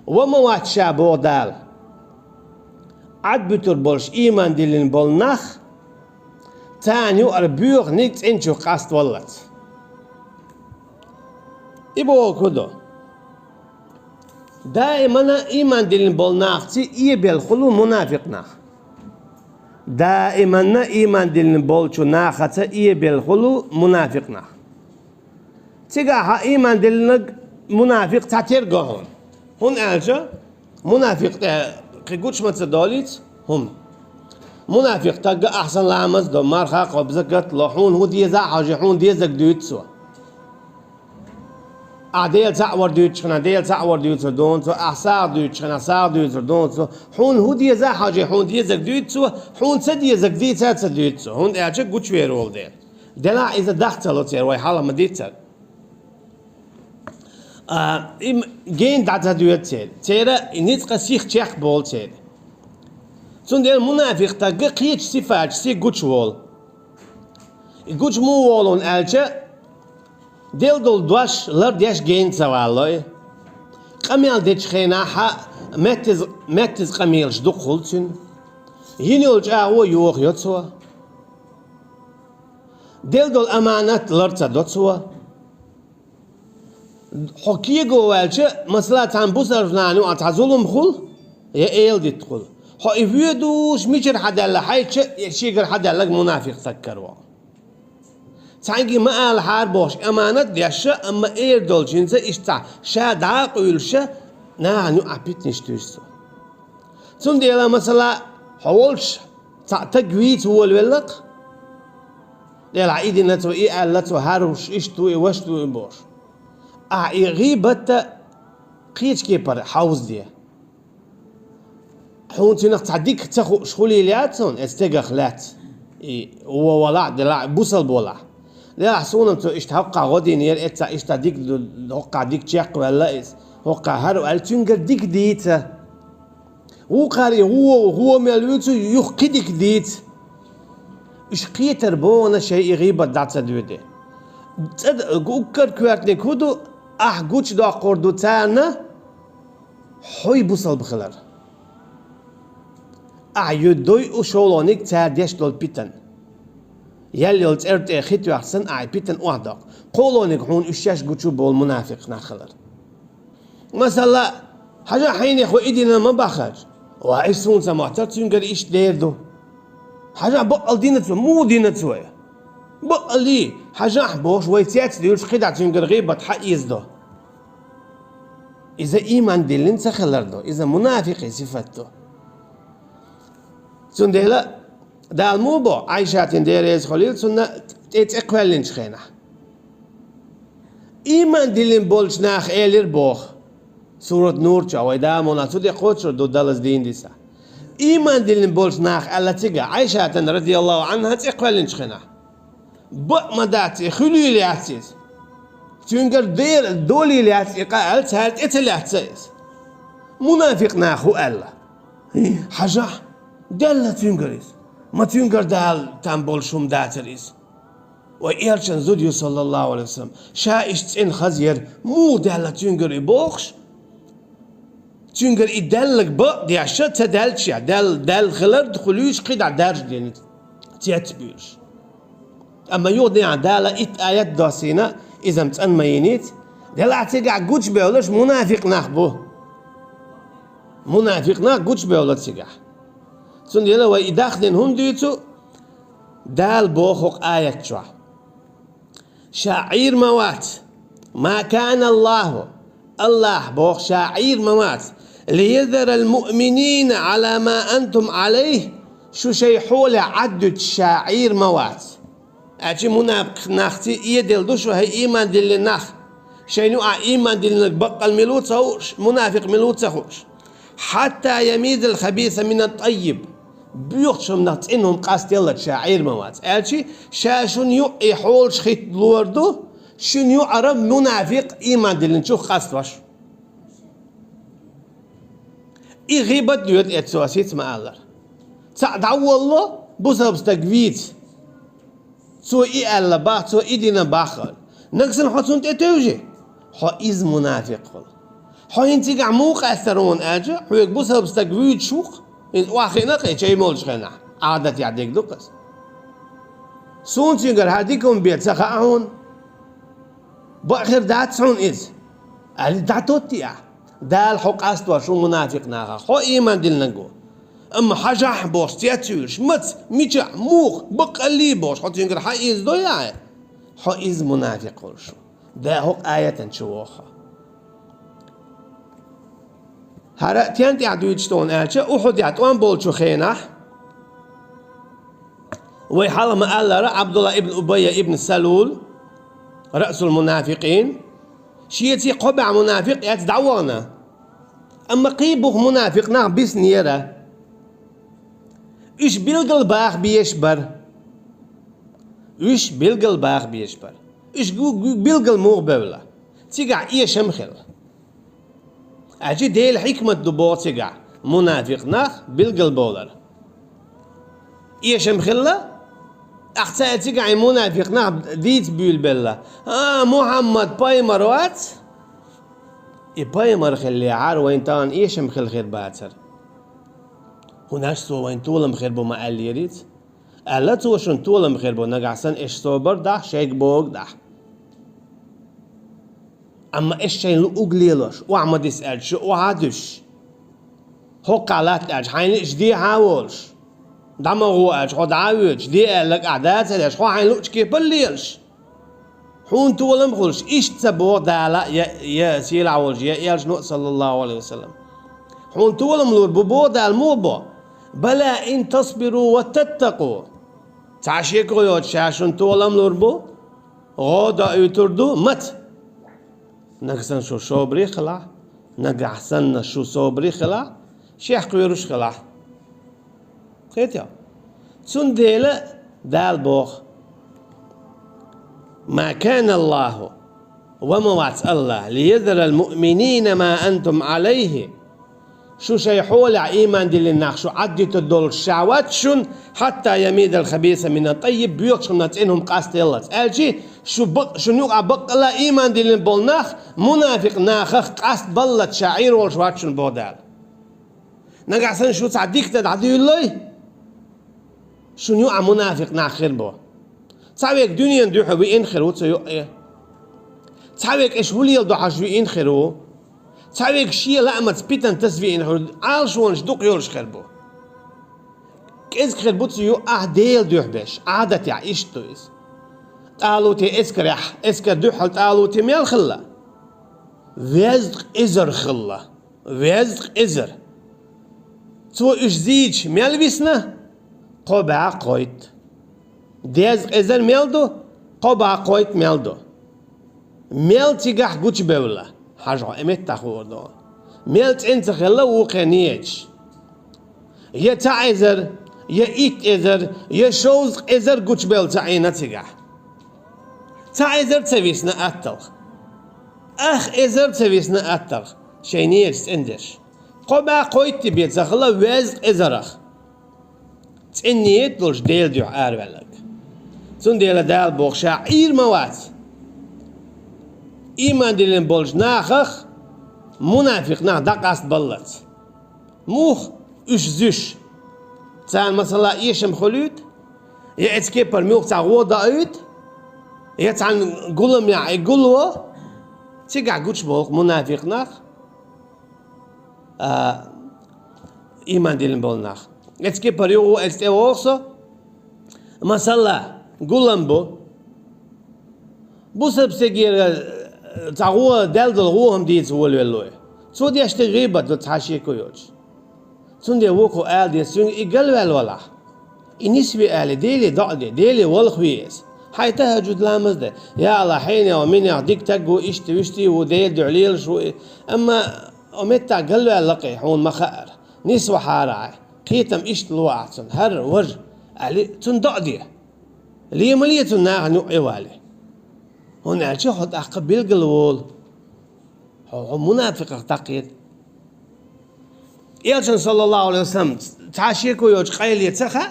وموات شابو دال عد بتر بولش إيمان دلين بولنخ تانيو أربيوغ نيكس إنشو قاست ولت إبو كدو دائما إيمان دلين بولنخ تي إيبال خلو منافق نخ دائما إيمان دلين بولشو ناخ تي إيبال خلو منافق نخ تيجا إيمان دلين منافق تعتير قهون هون ألجا منافق قيقوش ما تصداليت هم منافق تلقى أحسن لعمز دو مارخا قبزكت لحون هو ديزا حاجحون ديزك دويتسو عديل تعور دويتشخنا عديل تعور دويتسو دونسو أحسار دويتشخنا أحسار دويتسو دونسو حون هو ديزا حاجحون ديزك دويتسو حون سديزك ديتسا دويتسو هون ألجا قوش ويرول دير دلا إذا دختلو تير وي حالا مديتسا جين دعتا دويت تير تيرا نيتقا سيخ تشيخ بول تير سون دير منافق تاقا قيتش سيفاج سي قوش وول قوش مو وولون ألجا ديل دول دوش لرد ياش جين سوالوي قميل ديش خيناحا متز قميلش دو قلتن ينيولج هو يوخ يوتسوا ديل دول أمانات لرد دوتسوا حكي جوالشة مثلا تنبوسر فلانو أتعزلهم خل يا إيل دي تدخل حيفيدوش ميشر حدا لا حيتش يشيكر حدا لك منافق سكروا تانجي ما قال حاربوش أمانة ديشة أما إير دولشينزا إشتا شا داقولشة نانو أبيت نشتوشتو تون ديلا مثلا حولش تقويت هو الولق ديلا عيدي نتو إيه ألتو هاروش إشتو إيه وشتو إيه بوش غيبة قيتش كيبر حوز دي حون تنق تعديك تخو شغولي لياتون استغخلات هو ولا دلا بوصل بولا لا حسون تو اشتحقا غدي نير اتا اشتديك هقا ديك تشيق ولا اس هقا هارو التنجر ديك ديت هو قاري هو ملوتو يخديك ديت اش قيتر بونا شيء غيبة داتا دودي قوكر كوارتني كودو قوش دا قردو تانا حوي بوصل بخلر يدوي وشولونيك تاديش دول بيتن يلي قلت ارتي خيتو احسن بيتن واحدة قولونيك هون اشياش قوشو بول منافق ناخلر مثلا حاجة حين يخو ايدينا ما بخرج وايش سون سمعتر تنقر ايش ديردو حاجة بقل دينتو مو دينتو بقل لي حاجة حبوش ويتيات ديوش خدع تنقر غيبة حقيز دو إذا إيمان دلين سخلر دو إذا منافق صفته سون ديلا دا الموبو عايشات ديريز خليل سنة تتقوالين شخينا إيمان دلين بولش ناخ إيلير بوخ سورة نور چا ويدا مناسو دي قوتشر دو دالز دين ديسا إيمان دلين بولش ناخ ألا تيغا عايشات رضي الله عنها تتقوالين شخينا ما داتي خلوي لياتيز تنقر دير دولي لياتي قال سهلت اتلاتيز منافق ناخو ألا حاجة دالة تنقريز ما تنقر دال تنبول شوم داتريز وإيرشان زوديو صلى الله عليه وسلم شايش تسين خزير مو دالة تنقري بوخش تنقر إدالك بق دي عشا تدالتشا دال خلر دخلوش قيد عدارج ديني تياتبيوش أما يوضي عدالة آيات داسينا إذا متأن مينيت دل اعتقع قوش بيولش منافق نخبو منافق نخ قوش بيولش تقع سن ديلا وإداخدين هم ديتو دال بوخوق آيات شوع شاعير موات ما كان الله بوخ شاعير موات ليذر المؤمنين على ما أنتم عليه شو شيحول عدد شاعير موات أشي منافق نختي يدل دوشو هي إيمان دل نخ شينو إيمان دل بقى الملوت سهوش منافق ملوت سهوش حتى يميز الخبيث من الطيب بيخشم نقص إنهم قاست يلا شاعير موات أشي شاشون يحول شخيت لوردو شن يعرف منافق إيمان دل نشوف قاست واش غيبة ديوت اتسواسيت مع الله تعدعو الله بسبب تقويت سو إي ألا باخ سو إدينا باخر نقصن حسون تتوجه حو إز منافق حين تيجع موق أثرون أجا حيك بوسها بستقويد شوق إن واخينا قيتشي مولش خنا عادة يعديك دقس سون تيجر هاديكم بيت سخاهون بآخر دات سون إز على داتوتيا دال حق أستوى شو منافق ناخا خو إيمان دل نجو أما حاجة بوش تياتيول شمت ميتشا موخ بقلي بوش حط ينقر حيز دويا حيز منافق ورشو ده هو آية شوخها هرا تيانتي عدو يجتون آلشا أحد يعطوان بولشو خينة ويحال ما قال عبد الله ابن أبي ابن سلول رأس المنافقين شيتي قبع منافق يتدعونا أما قيبه منافق نع بسنيرة إيش بيلقل باخ بيشبر إيش بيلقل باخ بيشبر إيش بيلقل مو بولا تيقع إيش مخل أجي دي الحكمة دبور تيقع منافق نخ بيلقل بولر إيش مخلة أحسن تيقع منافق نخ ديت بيل بلا محمد باي مروات باي مر خلي عار وين تان إيش مخل خير باتر هناش سو وين طولم خير بو ما قال يريد ألا توشن طولم خير بو نقعسن إيش صوبر ده شيك بوك ده أما إيش شيء لو أقليلوش وعمد يسأل شو وعادش هو قالت أج حين إيش دي حاولش دم هو أج خد عاوج دي قالك أعداد هذاش هو حين لوش كيف بليلش حون طولم خلش إيش تسبوا ده لا يا سيل عوج يا إيش نو صلى الله عليه وسلم حون طولم لور ببو ده الموبو بلا إن تصبروا وتتقوا تعشيكوا يوت شاشون طولم لور بو غدا يتردو مت نقصن شو صبري خلا نقحسن شو صبري خلا شيخ قيروش خلا خيتيا سنديلة دال بوخ ما كان الله وموات الله ليذر المؤمنين ما أنتم عليه شو شيحول إيمان دي للناخ شو عدت الدول شعوات شن حتى يميد الخبيث من الطيب بيوكشن نتعنهم قاست يلا ألشي شو نوقع بقلا إيمان دي للبولناخ منافق ناخخ قاست بلت شعير والشوات شن بودال نقع سن شو تعديك تدعدي الله شو نوقع منافق ناخر بو تعويك دنيا ندوحو بإن خيرو تسيو إيه تعويك إيش هولي يلدو حجوي إن خيرو تعويك شيء لا ما تبيتن تسوي إن خيرو عالش وانش دوق يولش خير بو كإذ خير بو تسيو ديل دوح بيش عادة يعيش تويس قالوا تي اسكر دوحل قالوا تي ميل خلا ويزق إزر خلا ويزق إزر تو إش زيج ميل بيسنا قبع قويت ديزق إزر ميلدو قبع قويت ميلدو ميل تيجح قوش بولا حاجة إمت تخور دو ميل تنت خلا وقنيج يا تعيزر يا إيت إزر يا شوز إزر قوش بول تعينا تيجح تعيزر تسويسنا أتلخ أخ إزر تسويسنا أتلخ شينيرس إندش قبع قويت تبيت خلا ويزق إزرخ تنيت لوش ديل ديو أربلك تون ديل دال بوخ شعير موات إيمان ديلن بولش ناخخ منافق ناخ دقاست بلت موخ إش زش تان مثلا إيشم خلود يا إتكيبر موخ تا غودا أيد يا تان قولم يا قولوا تيقع قوش بوخ منافق ناخ إيمان ديلن بول ناخ إتكيبر يوغو إستيوغسو مثلا قولم بو بوسب سيجير تعوه دل غوهم ديت هو الولوي سو دي اشتغيبة تحاشي كويوش سون دي ووكو آل دي سون إقل والولا إنسبي آل ديلي ضعدي ديلي والخويس حي تهجد لامزده يا الله حيني ومن يعطيك تقو اشتي وشتي وديل دعليل شو أما أمتا قلوا اللقي حون مخار نسوى حارعي قيتم اشت لوعتن هر وجه علي تندعدي ليه ملية الناغ نوعي والي هنا شخص أقبل قلول هو منافق تقيد يالشن صلى الله عليه وسلم تعشيكو يوج قيل يتسخى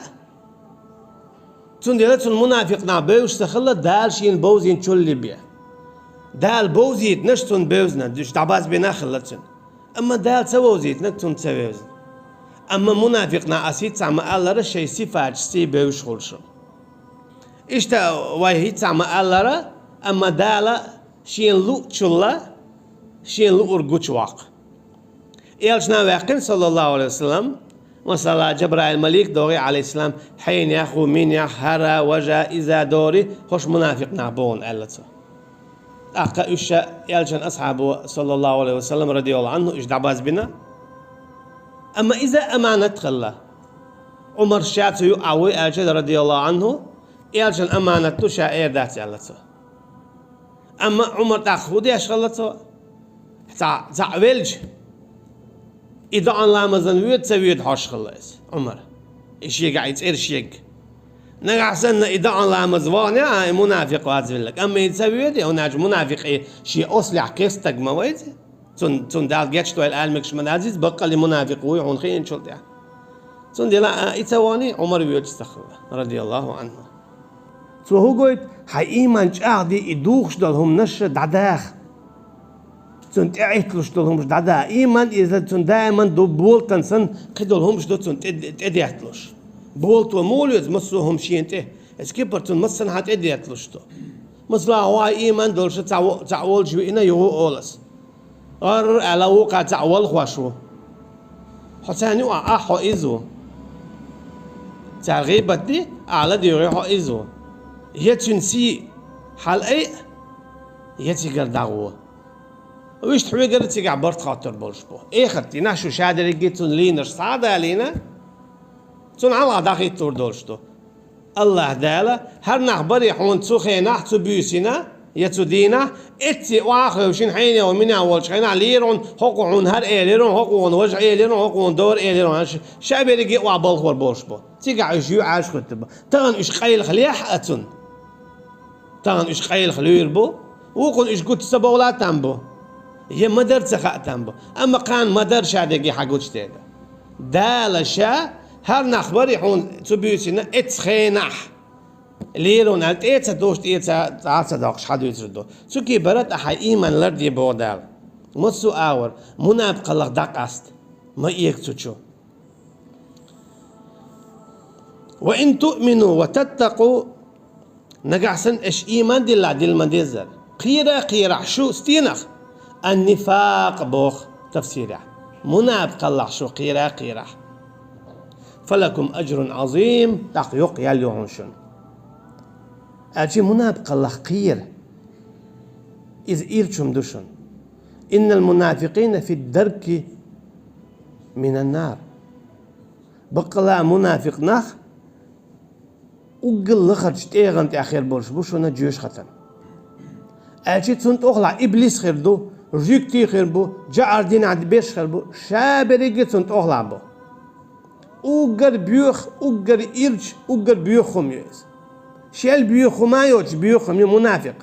تندلت المنافق نعبوش تخلى دال شين بوزين تشولي بيه دال بوزيت نشتون بوزنا دش تعباز بينا خلتن أما دال سووزيت نتون سووز أما منافقنا أسيت سامع الله رشي صفات سي بيوش خلشو إشتا وهي سامع الله را أما دالا شين لو تشلا شين لو أرجوش واق إلشنا واقن صلى الله عليه وسلم مثلا جبرائيل الملك دوري عليه السلام حين ياخو من يحرى وجا إذا دوري خوش منافق نعبون ألتو أقا إشا يلشن أصحابه صلى الله عليه وسلم رضي الله عنه إش دعباز بنا أما إذا أمانة خلا عمر شاتو يعوي أجد رضي الله عنه يلشن أمانة شائر داتي ألتو أما عمر تأخذي أشغلتو تعويلج إذا أن لا مزنويت سويت هاش خلاص عمر إيش يقعد إرشيق نقصنا إذا أن لا مزوانة منافق وازل لك أما يتسويت هناك منافق شيء أصلح كيستك ما ويد تون دال جتش تو الآن مكش من عزيز بقى لي منافق ويعون خين شلت يعني تون دلا يتواني عمر بيوتستخل رضي الله عنه فهو قلت هاي إيمان شعدي يدوخش دلهم نشد عداخ تون تعيطلوش دلهمش دعدا إيمان إذا تون دائما دو بولتن سن قدلهمش دو تون تدياتلوش بولت ومولد مسوهم شيء انت اسكيبر تون مسن هات تدياتلوش تو مثلا هو إيمان دولش تعول جو إنا يهو أولس على وقع تعول خواشو حساني وأحو إزو تعغيبتي على ديوريحو إزو يتنسي حال أي يتقر دعوه ويش تحوي قررت يقع برت خاطر بولشبو إيه خدتي ناشو شادر يجيتون لينش صعدة لينا تون على داخل تور دولشتو الله دالا هر نخبر يحون تسوخي نحتو بيوسينا يتو دينا اتي واخر وشين حيني ومني اول شينا ليرون حقون هر ايليرون حقون وجع ايليرون حقون دور ايليرون شابر يجي وعبال خور بولشبو تيقع يجيو عاش خدتبا تغن اش خيل خليح اتون تغن اش خيل خلير بو وقل اش قد سبولات تنبو هي مدر تخاتم بو اما قان مدر شادقي حقوش تيدا دال شا هر نخبر يحون تبيوسينا اتخينح ليرون الت ايتا دوشت ايتا تعاصا داقش حدو يتردو سوكي برات احا ايمان لردي بودال مصو اور منافق الله داقاست ما يكتوشو وان تؤمنوا وتتقوا نقعسن اش ايمان دي لا دي المندزر قيرا شو ستينخ النفاق بوخ تفسيره منافق الله شو قيرا فلكم أجر عظيم تقيق يليونشن أجي منافق الله قير إذ إيرشم دوشن إن المنافقين في الدرك من النار بقلا منافق نخ وقل لخرج تيغن تأخير بوش ونجيوش ختم أجي تنت أغلع إبليس خيردو ريكتي خيربو جعر دين عد بيش خيربو شابريجي تنت أغلع بو اوگر بيوخ اوگر إرج اوگر بيوخم يوز شيل بيوخم ما يوج بيوخم منافق